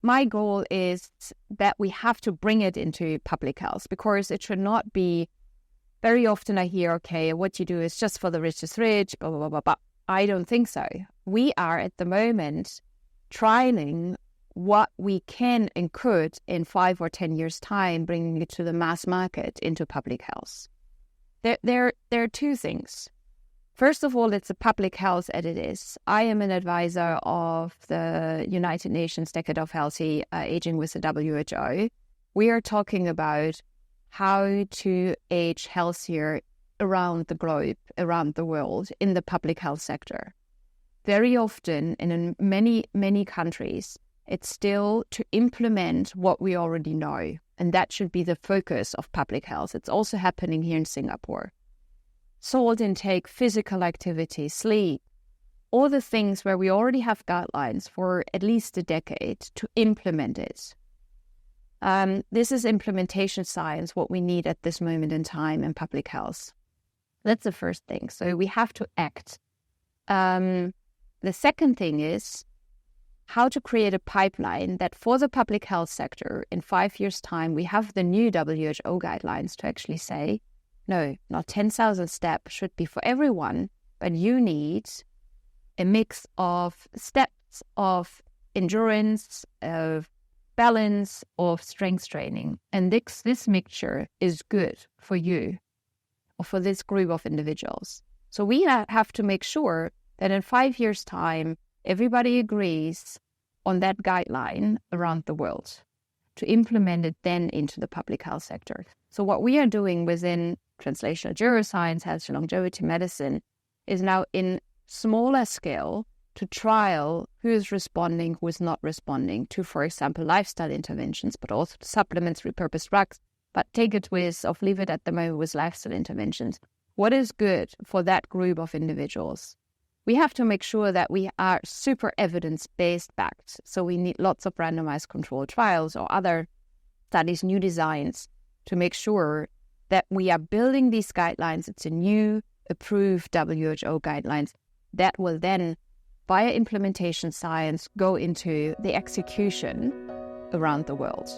my goal is that we have to bring it into public health, because it should not be, very often I hear, okay, what you do is just for the richest rich, blah, blah, blah, blah, blah. I don't think so. We are at the moment trialing what we can and could in 5 or 10 years' time, bringing it to the mass market into public health. There are two things. First of all, it's a public health as it is. I am an advisor of the United Nations Decade of Healthy Aging with the WHO. We are talking about how to age healthier around the globe, around the world, in the public health sector. Very often, and in many, many countries, it's still to implement what we already know. And that should be the focus of public health. It's also happening here in Singapore. Salt intake, physical activity, sleep, all the things where we already have guidelines for at least a decade to implement it. This is implementation science, what we need at this moment in time in public health. That's the first thing. So we have to act. The second thing is how to create a pipeline that for the public health sector in 5 years' time, we have the new WHO guidelines to actually say, no, not 10,000 steps should be for everyone, but you need a mix of steps of endurance, of balance, of strength training. And this mixture is good for you or for this group of individuals. So we have to make sure that in 5 years' time, everybody agrees on that guideline around the world to implement it then into the public health sector. So what we are doing within translational neuroscience, health and longevity medicine, is now in smaller scale to trial who is responding, who is not responding to, for example, lifestyle interventions, but also supplements, repurposed drugs. But take it with, or leave it at the moment with lifestyle interventions. What is good for that group of individuals? We have to make sure that we are super evidence-based backed. So we need lots of randomized controlled trials or other studies, new designs, to make sure that we are building these guidelines. It's a new approved WHO guidelines that will then, via implementation science, go into the execution around the world.